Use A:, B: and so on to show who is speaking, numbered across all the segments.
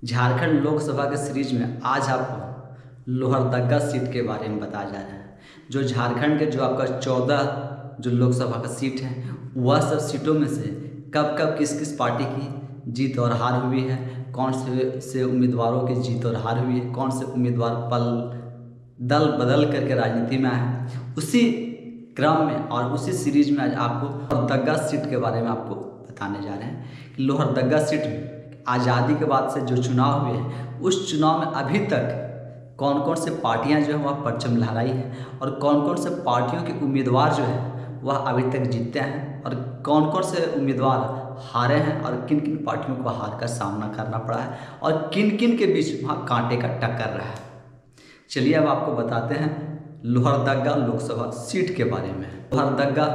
A: झारखंड लोकसभा के सीरीज में आज आपको लोहरदगा सीट के बारे में बताया जा रहा है। जो झारखंड के जो आपका 14 जो लोकसभा का सीट है, वह सब सीटों में से कब कब किस किस पार्टी की जीत और हार हुई है, कौन से उम्मीदवारों की जीत और हार हुई है, कौन से उम्मीदवार दल बदल करके राजनीति में आए हैं, उसी क्रम में और उसी सीरीज में आज आपको लोहरदगा सीट के बारे में आपको बताने जा रहे हैं कि लोहरदगा सीट में आज़ादी के बाद से जो चुनाव हुए हैं, उस चुनाव में अभी तक कौन कौन से पार्टियां जो है वह परचम लहराई है और कौन कौन से पार्टियों के उम्मीदवार जो है वह अभी तक जीतते हैं और कौन कौन से उम्मीदवार हारे हैं और किन किन पार्टियों को हार का सामना करना पड़ा है और किन किन के बीच वहाँ कांटे का टक्कर रहा है। चलिए अब आपको बताते हैं लोहरदगा लोकसभा सीट के बारे में। लोहरदगा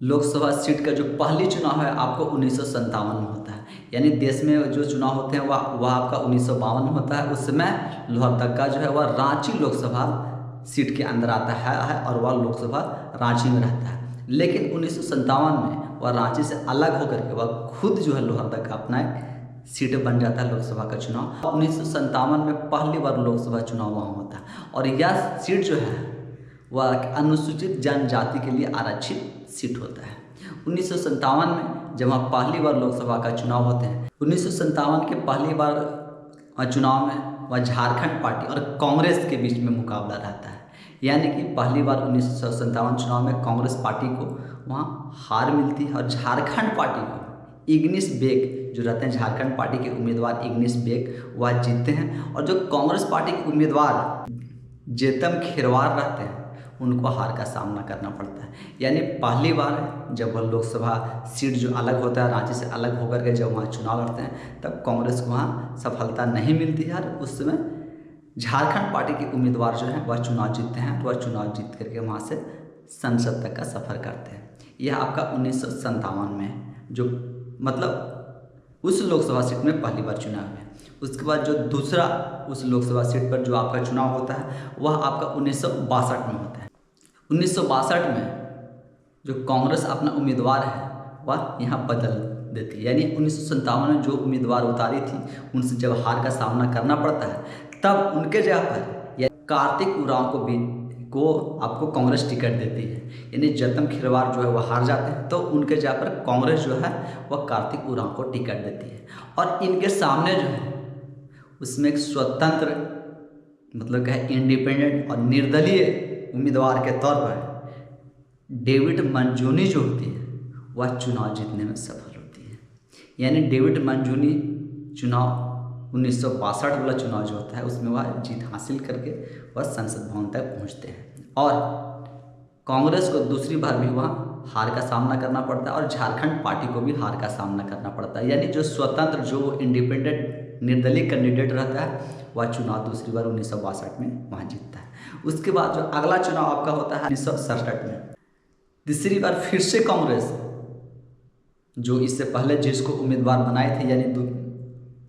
A: लोकसभा सीट का जो पहली चुनाव है आपको 1957 में होता है, यानी देश में जो चुनाव होते हैं वह आपका 1952 में होता है। उस समय लोहरदगा जो है वह रांची लोकसभा सीट के अंदर आता है और वह लोकसभा रांची में रहता है। लेकिन 1957 में वह रांची से अलग होकर के वह खुद जो है लोहरदगा अपना एक सीट बन जाता है लोकसभा का चुनाव। 1957 में पहली बार लोकसभा चुनाव वहाँ होता है और यह सीट जो है वह अनुसूचित जनजाति के लिए आरक्षित सीट होता है। 1957 में जब वहाँ पहली बार लोकसभा का चुनाव होते हैं, 1957 के पहली बार चुनाव में वह झारखंड पार्टी और कांग्रेस के बीच में मुकाबला रहता है। यानी कि पहली बार 1957 चुनाव में कांग्रेस पार्टी को वहाँ हार मिलती है और झारखंड पार्टी को इग्निस बेग जो रहते हैं, झारखंड पार्टी के उम्मीदवार इग्निस बेग वह जीतते हैं और जो कांग्रेस पार्टी के उम्मीदवार जेतम खेरवार रहते हैं उनको हार का सामना करना पड़ता है। यानी पहली बार जब वह लोकसभा सीट जो अलग होता है, रांची से अलग होकर के जब वहाँ चुनाव लड़ते हैं, तब कांग्रेस को वहाँ सफलता नहीं मिलती है और उस समय झारखंड पार्टी के उम्मीदवार जो हैं वह चुनाव जीतते हैं तो वह चुनाव जीत करके वहाँ से संसद तक का सफ़र करते हैं। यह आपका 1957 में जो मतलब उस लोकसभा सीट में पहली बार चुनाव है। उसके बाद जो दूसरा उस लोकसभा सीट पर जो आपका चुनाव होता है वह आपका 1962 में होता है। 1962 में जो कांग्रेस अपना उम्मीदवार है वह यहाँ बदल देती है। यानी 1957 में जो उम्मीदवार उतारी थी उनसे जब हार का सामना करना पड़ता है, तब उनके जगह पर या कार्तिक उरांव को आपको कांग्रेस टिकट देती है। यानी जेतम खेरवार जो है वह हार जाते हैं तो उनके जगह पर कांग्रेस जो है वह कार्तिक उरांव को टिकट देती है और इनके सामने जो है उसमें एक स्वतंत्र मतलब क्या है इंडिपेंडेंट और निर्दलीय उम्मीदवार के तौर पर डेविड मंजूनी जो होती है वह चुनाव जीतने में सफल होती है। यानी डेविड मंजूनी चुनाव 1962 वाला चुनाव जो होता है उसमें वह जीत हासिल करके वह संसद भवन तक पहुंचते हैं और कांग्रेस को दूसरी बार भी वहाँ हार का सामना करना पड़ता है और झारखंड पार्टी को भी हार का सामना करना पड़ता है। यानी जो स्वतंत्र जो इंडिपेंडेंट निर्दलीय कैंडिडेट रहता है वह चुनाव दूसरी बार 1962 में वहाँ जीतता है। उसके बाद जो अगला चुनाव आपका होता है 1967 में, तीसरी बार फिर से कांग्रेस जो इससे पहले जिसको उम्मीदवार बनाए थे, यानी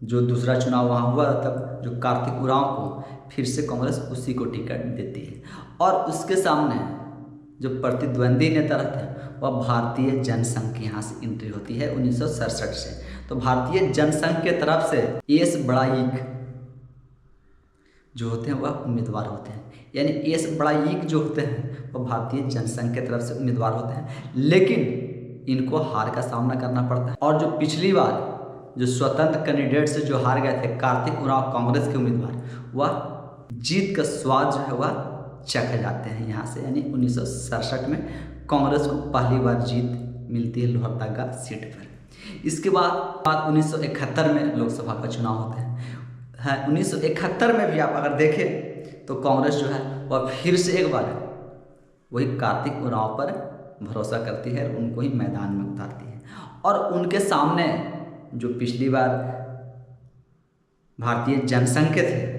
A: जो दूसरा चुनाव वहाँ हुआ तब जो कार्तिक उरांव को फिर से कांग्रेस उसी को टिकट देती है और उसके सामने जो प्रतिद्वंदी नेता रहते हैं वह भारतीय जनसंघ की यहाँ से एंट्री होती है 1967 से। तो भारतीय जनसंघ के तरफ से एस बड़ाईक जो होते हैं वह उम्मीदवार होते हैं। यानी एस बड़ाईक जो होते हैं वह भारतीय जनसंघ के तरफ से उम्मीदवार होते हैं, लेकिन इनको हार का सामना करना पड़ता है। और जो पिछली बार जो स्वतंत्र कैंडिडेट से जो हार गए थे कार्तिक उरांव कांग्रेस के उम्मीदवार, वह जीत का स्वाद जो है वह चख जाते हैं यहाँ से। यानी 1967 में कांग्रेस को पहली बार जीत मिलती है लोहरदगा सीट पर। इसके बाद 1971 में लोकसभा का चुनाव होता है। 1971 में भी आप अगर देखें तो कांग्रेस जो है वह फिर से एक बार वही कार्तिक उरांव पर भरोसा करती है और उनको ही मैदान में उतारती है और उनके सामने जो पिछली बार भारतीय जनसंघ के थे,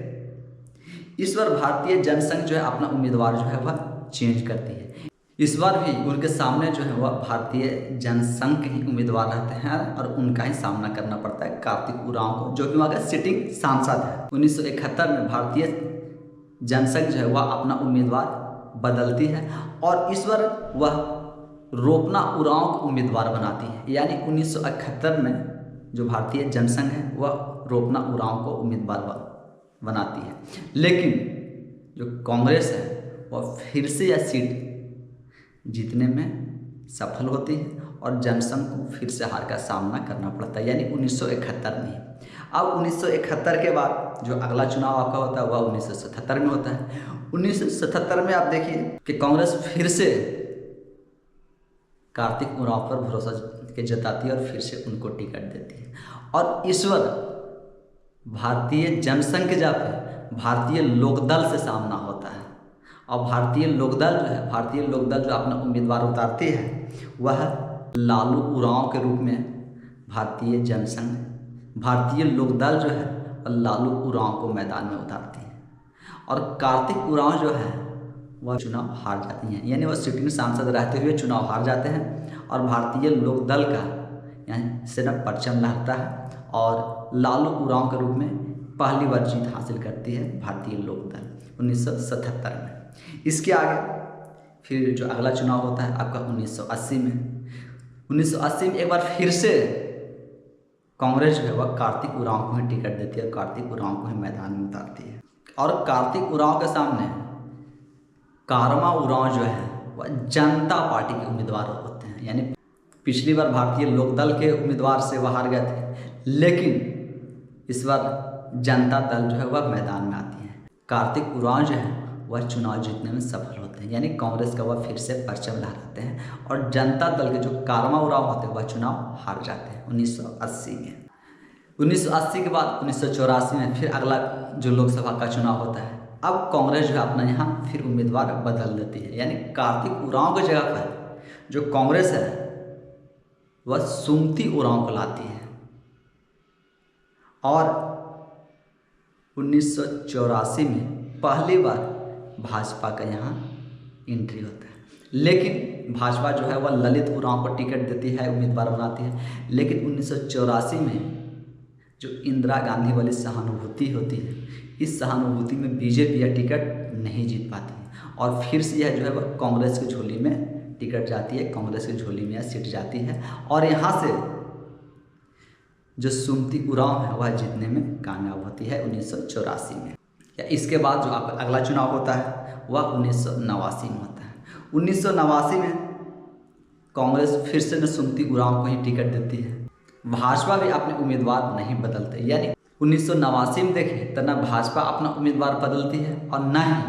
A: इस बार भारतीय जनसंघ जो है अपना उम्मीदवार जो है वह चेंज करती है। इस बार भी उनके सामने जो है वह भारतीय जनसंघ के ही उम्मीदवार रहते हैं और उनका ही सामना करना पड़ता है कार्तिक उरांव को, जो कि वहाँ का सिटिंग सांसद है। 1971 में भारतीय जनसंघ जो है वह अपना उम्मीदवार बदलती है और इस बार वह रोपना उरांव को उम्मीदवार बनाती है। यानी 1971 में जो भारतीय जनसंघ है वह रोपना उरांव को उम्मीदवार बनाती है। लेकिन जो कांग्रेस है वह फिर से यह सीट जीतने में सफल होती है और जनसंघ को फिर से हार का सामना करना पड़ता है, यानी 1971 में। अब 1971 के बाद जो अगला चुनाव आपका होता है वह 1977 में होता है। 1977 में आप देखिए कि कांग्रेस फिर से कार्तिक उरांव पर भरोसा के जताती है और फिर से उनको टिकट देती है। और इस बार भारतीय जनसंघ के जाकर भारतीय लोकदल से सामना होता है। और भारतीय लोकदल जो अपना उम्मीदवार उतारती है वह लालू उरांव के रूप में भारतीय लोकदल जो है वह लालू उरांव को मैदान में उतारती है। और कार्तिक उरांव जो है वह चुनाव हार जाती हैं, यानी वह सिटिंग सांसद रहते हुए चुनाव हार जाते हैं और भारतीय लोकदल का यानी से न परचम लहरता है और लालू उरांव के रूप में पहली बार जीत हासिल करती है भारतीय लोकदल 1977 में। इसके आगे फिर जो अगला चुनाव होता है आपका 1980 में। 1980 में एक बार फिर से कांग्रेस जो है वह कार्तिक उरांव को ही टिकट देती है और कार्तिक उरांव को ही मैदान में उतारती है। और कार्तिक उरांव के सामने कारमा उरांव जो है वह जनता पार्टी के उम्मीदवार होते हैं, यानी पिछली बार भारतीय लोकदल के उम्मीदवार से वह हार गए थे, लेकिन इस बार जनता दल जो है वह मैदान में आती है। कार्तिक उरांव जो है वह चुनाव जीतने में सफल होते हैं, यानी कांग्रेस का वह फिर से परचम लहराते हैं और जनता दल के जो कारमा उरांव होते हैं वह चुनाव हार जाते हैं 1980 में। 1980 के बाद 1984 में फिर अगला जो लोकसभा का चुनाव होता है। अब कांग्रेस जो है अपना यहाँ फिर उम्मीदवार बदल देती है, यानी कार्तिक उरांव की जगह पर जो कांग्रेस है वह सुमति उरांव को लाती है। और 1984 में पहली बार भाजपा का यहाँ एंट्री होता है, लेकिन भाजपा जो है वह ललित उरांव को टिकट देती है, उम्मीदवार बनाती है। लेकिन 1984 में जो इंदिरा गांधी वाली सहानुभूति होती है, इस सहानुभूति में बीजेपी यह टिकट नहीं जीत पाती है और फिर से यह जो है वह कांग्रेस की झोली में टिकट जाती है, कांग्रेस की झोली में यह सीट जाती है और यहाँ से जो सुमति उरांव है वह जीतने में कामयाब होती है 1984 में। या इसके बाद जो आपका अगला चुनाव होता है वह 1989 में होता है। 1989 में कांग्रेस फिर से न सुमति उरांव को ही टिकट देती है। भाजपा भी अपने उम्मीदवार नहीं बदलते, यानी 1989 में देखें तो न भाजपा अपना उम्मीदवार बदलती है और न ही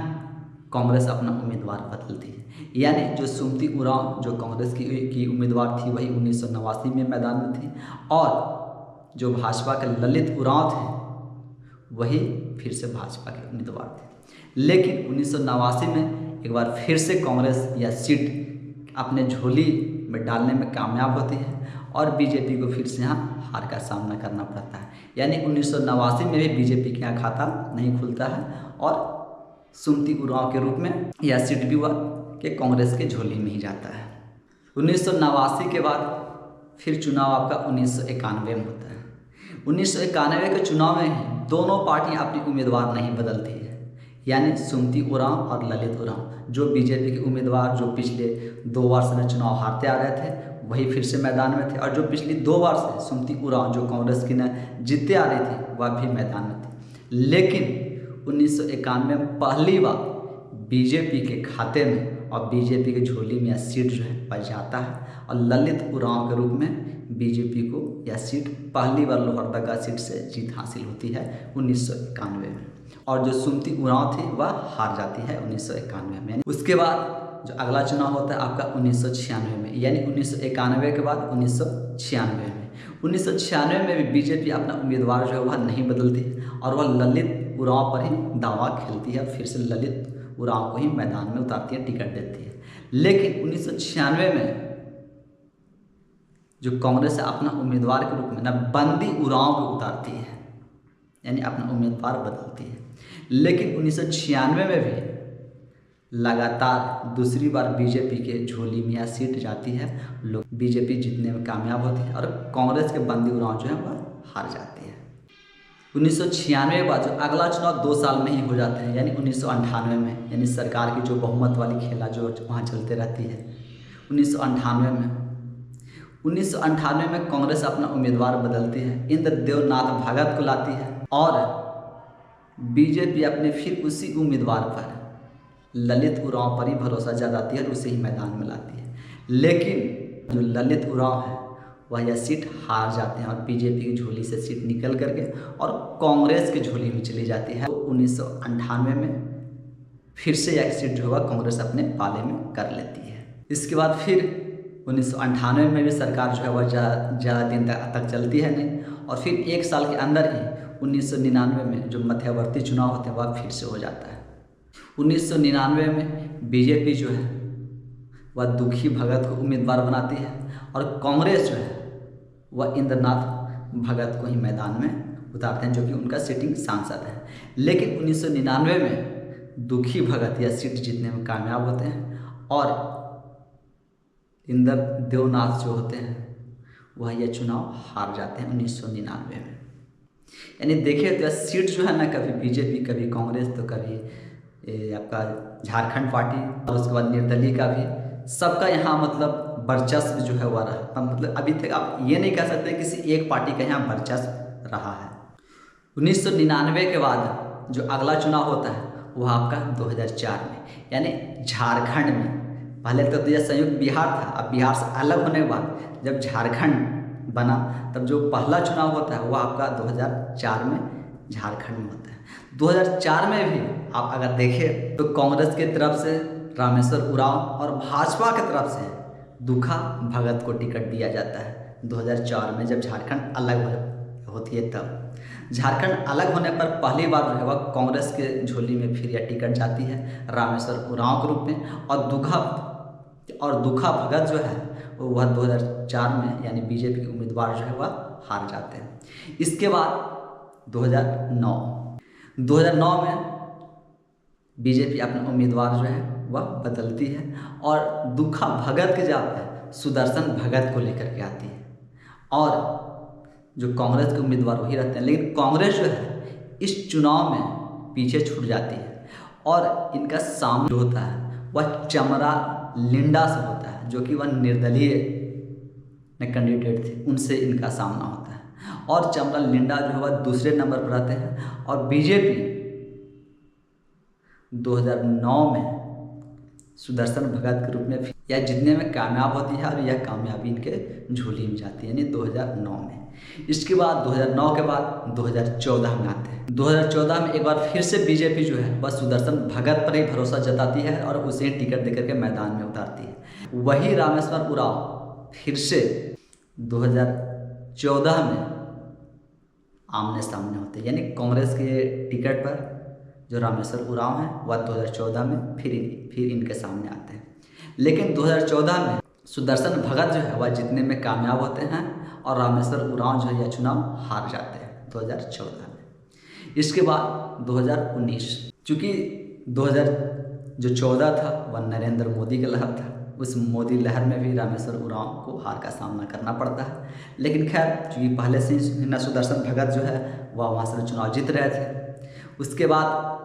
A: कांग्रेस अपना उम्मीदवार बदलती है। यानी जो सुमति उरांव जो कांग्रेस की उम्मीदवार थी वही 1989 में मैदान में थी और जो भाजपा के ललित उरांव थे वही फिर से भाजपा के उम्मीदवार थे। लेकिन 1989 में एक बार फिर से कांग्रेस यह सीट अपने झोली में डालने में कामयाब होती है और बीजेपी को फिर से यहाँ हार का सामना करना पड़ता है। यानी 1989 में भी बीजेपी के यहाँ खाता नहीं खुलता है और सुमति उरांव के रूप में यह सीट भी हुआ कि कांग्रेस के झोली में ही जाता है। 1989 के बाद फिर चुनाव आपका 1991 में होता है। 1991 के चुनाव में दोनों पार्टियां अपनी उम्मीदवार नहीं बदलती है, यानी सुमति उरांव और ललित उरांव जो बीजेपी के उम्मीदवार जो पिछले 2 बार से चुनाव हारते आ रहे थे वही फिर से मैदान में थे और जो पिछली 2 बार से सुमति उरांव जो कांग्रेस की न जीतते आ रही थी वह भी मैदान में थी। लेकिन 1991 में पहली बार बीजेपी के खाते में और बीजेपी की झोली में यह सीट जो है पड़ जाता है और ललित उरांव के रूप में बीजेपी को यह सीट पहली बार लोहरदगा सीट से जीत हासिल होती है 1991 में और जो सुमति उरांव थी वह हार जाती है 1991 में। उसके बाद जो अगला चुनाव होता है आपका 1996 में, यानी 1991 के बाद 1996 में। 1996 में भी बीजेपी अपना उम्मीदवार जो है वह नहीं बदलती और वह ललित उरांव पर ही दावा खेलती है, फिर से ललित उरांव को ही मैदान में उतारती है, टिकट देती है। लेकिन 1996 में जो कांग्रेस अपना उम्मीदवार के रूप में न बंदी उरांव को उतारती है, यानी अपना उम्मीदवार बदलती है। लेकिन 1996 में भी लगातार दूसरी बार बीजेपी के झोली में यह सीट जाती है, लोग बीजेपी जीतने में कामयाब होती है और कांग्रेस के बंदी उरांव जो है वह हार जाती है। 1996 के बाद जो अगला चुनाव 2 साल में ही हो जाते हैं, यानी 1998 में, यानी सरकार की जो बहुमत वाली खेला जो वहाँ चलते रहती है 1998 में। 1998 में कांग्रेस अपना उम्मीदवार बदलती है, इंद्रदेव नाथ भगत को लाती है और बीजेपी अपने फिर उसी उम्मीदवार पर ललित उरांव पर ही भरोसा जताती है और उसे ही मैदान में लाती है। लेकिन जो ललित उरांव है वह यह सीट हार जाते हैं और बीजेपी की झोली से सीट निकल करके और कांग्रेस की झोली में चली जाती है। तो 1998 में फिर से यह सीट जो है कांग्रेस अपने पाले में कर लेती है। इसके बाद फिर 1998 में भी सरकार जो है वह ज़्यादा दिन तक चलती है नहीं, और फिर एक साल के अंदर ही 1999 में जो मध्यवर्ती चुनाव होते हैं वह फिर से हो जाता है। 1999 में बीजेपी जो है वह दुखी भगत को उम्मीदवार बनाती है और कांग्रेस जो है वह इंद्रनाथ भगत को ही मैदान में उतारते हैं, जो कि उनका सिटिंग सांसद है। लेकिन 1999 में दुखी भगत यह सीट जीतने में कामयाब होते हैं और इंद्रदेव नाथ जो होते हैं वह यह चुनाव हार जाते हैं 1999 में। यानी देखिए तो यह सीट जो है ना, कभी बीजेपी, कभी कांग्रेस, तो कभी आपका झारखंड पार्टी और उसके बाद निर्दलीय का भी, सबका यहाँ मतलब वर्चस्व जो है वह रहा। मतलब अभी तक आप ये नहीं कह सकते किसी एक पार्टी का यहाँ वर्चस्व रहा है। 1999 के बाद जो अगला चुनाव होता है वह आपका 2004 में, यानी झारखंड में। पहले तो यह संयुक्त बिहार था, अब बिहार से अलग होने के बाद जब झारखंड बना तब जो पहला चुनाव होता है वह आपका 2004 में झारखंड में होता है। 2004 में भी आप अगर देखें तो कांग्रेस की तरफ से रामेश्वर उरांव और भाजपा की तरफ से दुखा भगत को टिकट दिया जाता है 2004 में, जब झारखंड अलग होती है। तब झारखंड अलग होने पर पहली बार जो है वह कांग्रेस के झोली में फिर यह टिकट जाती है रामेश्वर उरांव के रूप में, और दुखा भगत जो है वह 2004 में यानी बीजेपी के उम्मीदवार जो है वह हार जाते हैं। इसके बाद 2009 में बीजेपी अपना उम्मीदवार जो है वह बदलती है और दुखा भगत के जगह पे सुदर्शन भगत को लेकर के आती है, और जो कांग्रेस के उम्मीदवार वही रहते हैं। लेकिन कांग्रेस जो है इस चुनाव में पीछे छूट जाती है और इनका सामना जो होता है वह चमरा लिंडा से होता है, जो कि वह निर्दलीय कैंडिडेट थे, उनसे इनका सामना होता है। और चमरा लिंडा जो है वह दूसरे नंबर पर रहते हैं और बीजेपी 2009 में सुदर्शन भगत के रूप में यह जीतने में कामयाब होती है और यह कामयाबी इनके झोली में जाती है, यानी 2009 में। इसके बाद 2009 के बाद 2014 में आते हैं। 2014 में एक बार फिर से बीजेपी जो है वह सुदर्शन भगत पर ही भरोसा जताती है और उसे टिकट देकर के मैदान में उतारती है। वही रामेश्वर उरांव फिर से 2014 में आमने सामने होते हैं, यानी कांग्रेस के टिकट पर जो रामेश्वर उरांव हैं वह 2014 में फिर इनके सामने आते हैं। लेकिन 2014 में सुदर्शन भगत जो है वह जीतने में कामयाब होते हैं और रामेश्वर उरांव जो है यह चुनाव हार जाते हैं 2014 में। इसके बाद 2019, चूँकि 2014 था वह नरेंद्र मोदी का लहर था, उस मोदी लहर में भी रामेश्वर उरांव को हार का सामना करना पड़ता है। लेकिन खैर चूँकि पहले से ही न सुदर्शन भगत जो है वह वहाँ से चुनाव जीत रहे थे। उसके बाद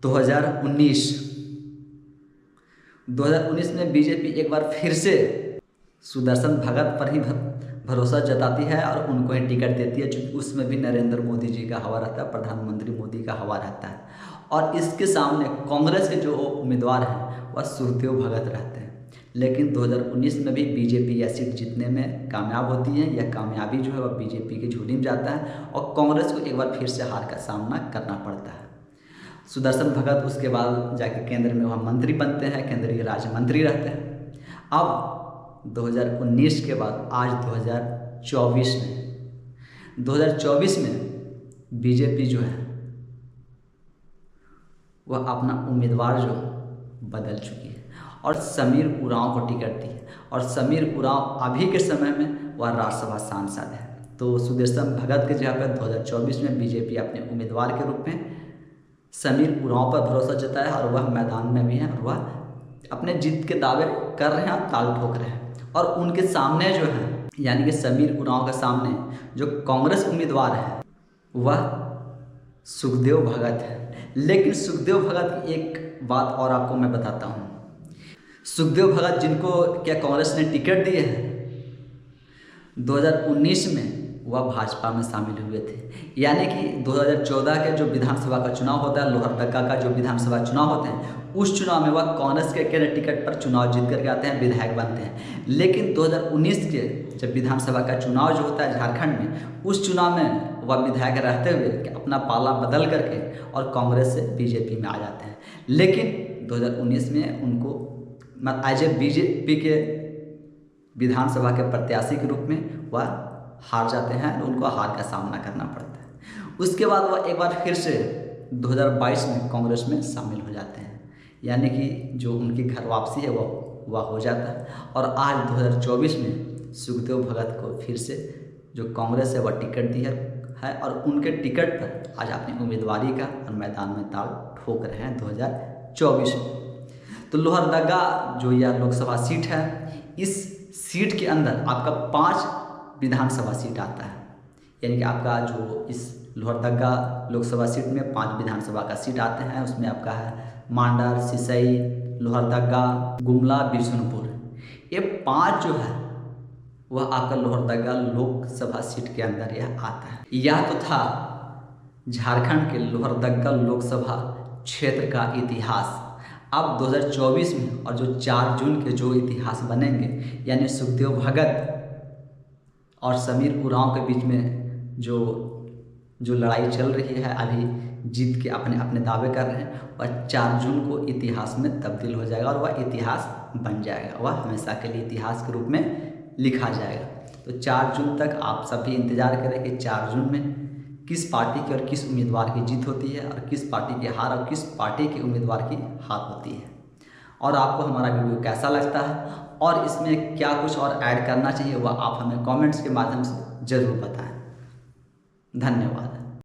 A: 2019 में बीजेपी एक बार फिर से सुदर्शन भगत पर ही भरोसा जताती है और उनको ही टिकट देती है, क्योंकि उसमें भी नरेंद्र मोदी जी का हवा रहता है, प्रधानमंत्री मोदी का हवा रहता है। और इसके सामने कांग्रेस के जो उम्मीदवार हैं वह सुखदेव भगत रहते हैं। लेकिन 2019 में भी बीजेपी यह सीट जीतने में कामयाब होती है। यह कामयाबी जो है वह बीजेपी की झोली में जाता है और कांग्रेस को एक बार फिर से हार का सामना करना पड़ता है। सुदर्शन भगत उसके बाद जाके केंद्र में वह मंत्री बनते हैं, केंद्रीय राज्य मंत्री रहते हैं। अब 2019 के बाद आज 2024 में बीजेपी जो है वह अपना उम्मीदवार जो बदल चुकी है और समीर उरांव को टिकट दी है, और समीर उरांव अभी के समय में वह राज्यसभा सांसद है। तो सुदर्शन भगत के जगह पर 2024 में बीजेपी अपने उम्मीदवार के रूप में समीर उरांव पर भरोसा जताया और वह मैदान में भी हैं और वह अपने जीत के दावे कर रहे हैं और ताल ठोक रहे हैं। और उनके सामने जो है यानी कि समीर उरांव के सामने जो कांग्रेस उम्मीदवार है वह सुखदेव भगत है। लेकिन सुखदेव भगत की एक बात और आपको मैं बताता हूँ। सुखदेव भगत जिनको क्या कांग्रेस ने टिकट दिए हैं, 2019 में वह भाजपा में शामिल हुए थे। यानी कि 2014 के जो विधानसभा का चुनाव होता है, लोहरदगा का जो विधानसभा चुनाव होते हैं, उस चुनाव में वह कांग्रेस के अकेले टिकट पर चुनाव जीत करके आते हैं, विधायक बनते हैं। लेकिन 2019 के जब विधानसभा का चुनाव जो होता है झारखंड में, उस चुनाव में वह विधायक रहते हुए अपना पाला बदल करके और कांग्रेस से बीजेपी में आ जाते हैं। लेकिन 2019 में उनको एज ए बीजेपी के विधानसभा के प्रत्याशी के रूप में वह हार जाते हैं और उनको हार का सामना करना पड़ता है। उसके बाद वह एक बार फिर से 2022 में कांग्रेस में शामिल हो जाते हैं। यानी कि जो उनकी घर वापसी है वह हो जाता है। और आज 2024 में सुखदेव भगत को फिर से जो कांग्रेस है वह टिकट दी है और उनके टिकट पर आज अपनी उम्मीदवारी का और मैदान में ताल ठोक रहे हैं 2024 में। तो लोहरदगा जो यह लोकसभा सीट है, इस सीट के अंदर आपका 5 विधानसभा सीट आता है। यानी कि आपका जो इस लोहरदगा लोकसभा सीट में 5 विधानसभा का सीट आते हैं। उसमें आपका है मांडर, सिसई, लोहरदगा, गुमला, बिशुनपुर। ये 5 जो है वह आपका लोहरदगा लोकसभा सीट के अंदर यह आता है। यह तो था झारखंड के लोहरदगा लोकसभा क्षेत्र का इतिहास। अब 2024 में और जो 4 जून के जो इतिहास बनेंगे, यानी सुखदेव भगत और समीर उरांव के बीच में जो लड़ाई चल रही है, अभी जीत के अपने दावे कर रहे हैं, और 4 जून को इतिहास में तब्दील हो जाएगा और वह इतिहास बन जाएगा, वह हमेशा के लिए इतिहास के रूप में लिखा जाएगा। तो 4 जून तक आप सभी इंतज़ार करें कि 4 जून में किस पार्टी की और किस उम्मीदवार की जीत होती है और किस पार्टी की हार और किस पार्टी के उम्मीदवार की हार होती है। और आपको हमारा वीडियो कैसा लगता है और इसमें क्या कुछ और ऐड करना चाहिए, वह आप हमें कमेंट्स के माध्यम से ज़रूर बताएं। धन्यवाद।